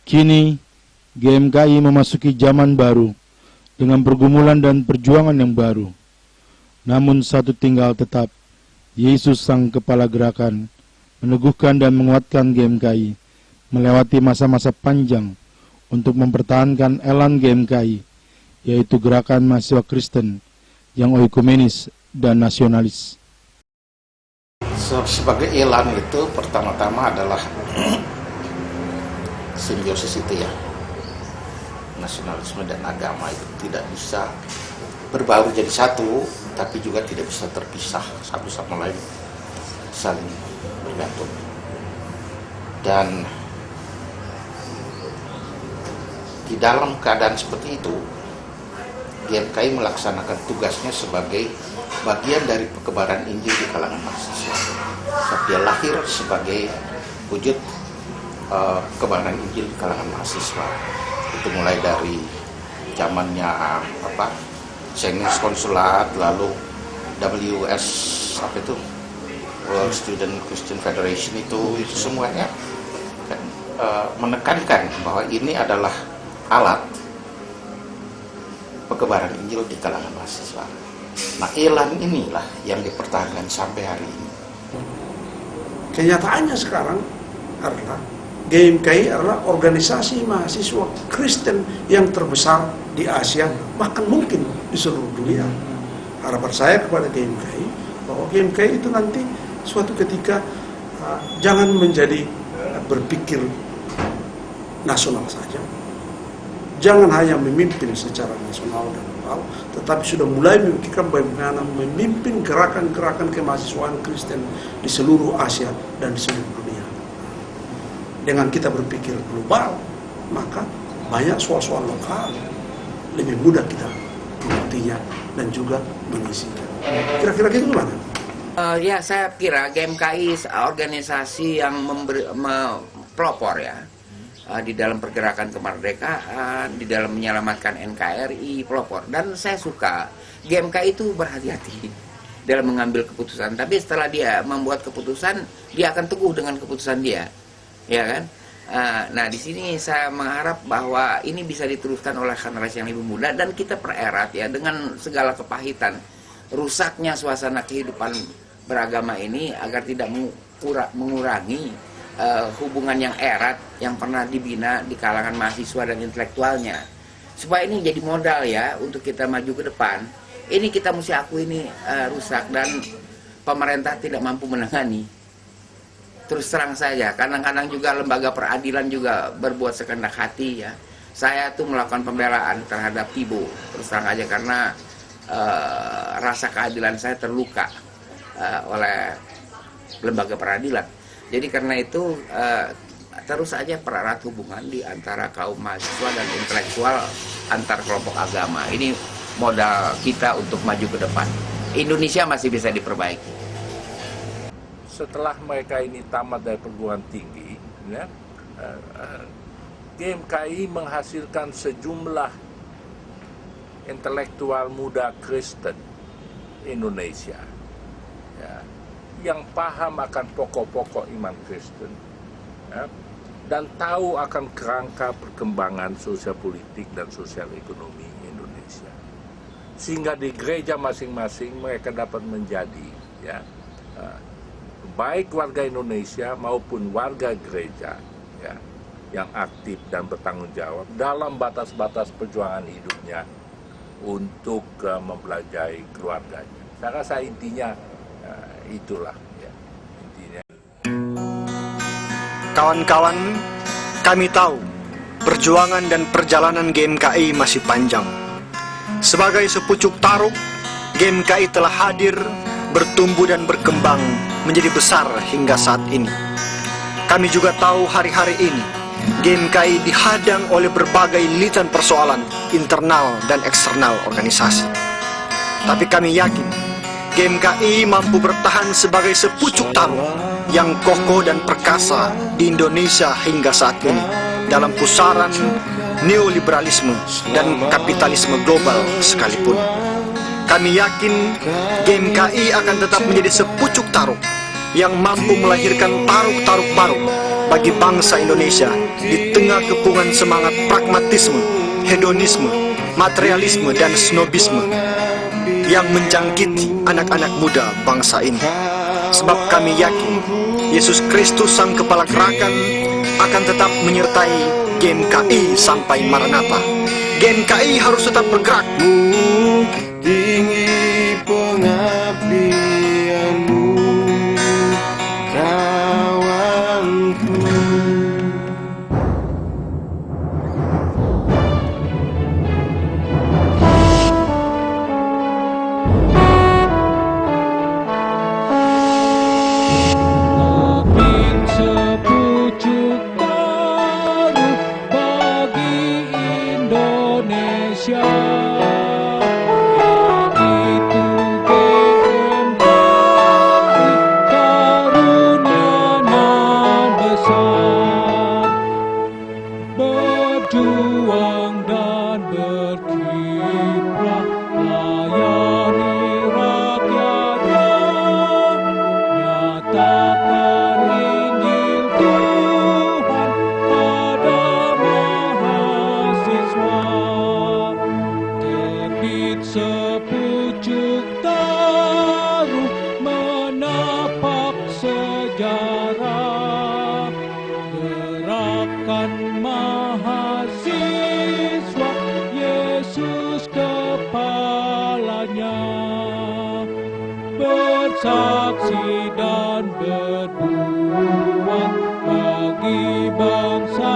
Kini, GMKI memasuki zaman baru dengan pergumulan dan perjuangan yang baru. Namun satu tinggal tetap, Yesus sang kepala gerakan meneguhkan dan menguatkan GMKI melewati masa-masa panjang untuk mempertahankan elan GMKI, yaitu gerakan mahasiswa Kristen yang oikumenis dan nasionalis. Sebagai elan itu pertama-tama adalah simbiosis itu ya, nasionalisme dan agama itu tidak bisa berbaur jadi satu, tapi juga tidak bisa terpisah satu sama lain, saling bergantung. Dan di dalam keadaan seperti itu, GMKI melaksanakan tugasnya sebagai bagian dari perkebaran Injil di kalangan mahasiswa. Dia lahir sebagai wujud kebaran Injil di kalangan mahasiswa. Itu mulai dari zamannya Chinese Konsulat, lalu WS World Student Christian Federation itu semuanya menekankan bahwa ini adalah alat perkebaran Injil di kalangan mahasiswa. Nah, elan inilah yang dipertahankan sampai hari ini. Kenyataannya sekarang adalah GMKI adalah organisasi mahasiswa Kristen yang terbesar di Asia, bahkan mungkin di seluruh dunia. Harapan saya kepada GMKI bahwa GMKI itu nanti suatu ketika jangan menjadi berpikir nasional saja, jangan hanya memimpin secara nasional dan lokal, tetapi sudah mulai memikirkan bagaimana memimpin gerakan-gerakan kemahasiswaan Kristen di seluruh Asia dan di seluruh dunia. Dengan kita berpikir global, maka banyak soal-soal lokal lebih mudah kita mengertinya dan juga mengisinya. Kira-kira gitu gimana? Ya, saya kira GMKI organisasi yang pelopor ya di dalam pergerakan kemerdekaan, di dalam menyelamatkan NKRI, pelopor. Dan saya suka GMKI itu berhati-hati dalam mengambil keputusan. Tapi setelah dia membuat keputusan, dia akan teguh dengan keputusan dia. Ya kan? Nah, di sini saya mengharap bahwa ini bisa diteruskan oleh generasi yang lebih muda dan kita pererat ya dengan segala kepahitan rusaknya suasana kehidupan beragama ini agar tidak mengurangi hubungan yang erat yang pernah dibina di kalangan mahasiswa dan intelektualnya. Supaya ini jadi modal ya untuk kita maju ke depan. Ini kita mesti akui ini rusak dan pemerintah tidak mampu menangani. Terus terang saja, kadang-kadang juga lembaga peradilan juga berbuat sekehendak hati ya. Saya tuh melakukan pembelaan terhadap Tibo, terus terang aja karena rasa keadilan saya terluka oleh lembaga peradilan. Jadi karena itu terus saja pererat hubungan di antara kaum mahasiswa dan intelektual antar kelompok agama. Ini modal kita untuk maju ke depan. Indonesia masih bisa diperbaiki. Setelah mereka ini tamat dari perguruan tinggi, ya, GMKI menghasilkan sejumlah intelektual muda Kristen Indonesia, ya, yang paham akan pokok-pokok iman Kristen, ya, dan tahu akan kerangka perkembangan sosial politik dan sosial ekonomi Indonesia, sehingga di gereja masing-masing mereka dapat menjadi ya baik warga Indonesia maupun warga gereja ya, yang aktif dan bertanggung jawab dalam batas-batas perjuangan hidupnya untuk mempelajari keluarganya. Saya rasa intinya itulah ya, intinya. Kawan-kawan, kami tahu perjuangan dan perjalanan GMKI masih panjang. Sebagai sepucuk taruk, GMKI telah hadir, bertumbuh dan berkembang menjadi besar hingga saat ini. Kami juga tahu hari-hari ini GMKI dihadang oleh berbagai lilitan persoalan internal dan eksternal organisasi. Tapi kami yakin GMKI mampu bertahan sebagai sepucuk taruk yang kokoh dan perkasa di Indonesia hingga saat ini dalam pusaran neoliberalisme dan kapitalisme global sekalipun. Kami yakin GMKI akan tetap menjadi sepucuk taruk yang mampu melahirkan taruk-taruk baru bagi bangsa Indonesia di tengah kepungan semangat pragmatisme, hedonisme, materialisme, dan snobisme yang menjangkiti anak-anak muda bangsa ini. Sebab kami yakin Yesus Kristus Sang Kepala Gerakan akan tetap menyertai GMKI sampai Maranatha. GMKI harus tetap bergerak. Tinggi pengabdianmu, kawanku. Terbit sepucuk baru bagi Indonesia. Berjuang dan berkiprah, layani rakyatnya, nyatakan Injil Tuhan pada mahasiswa. Terbit sepucuk taruh menapak sejarah, gerakan mahasiswa, Yesus kepalanya, bersaksi dan berbuat bagi bangsa.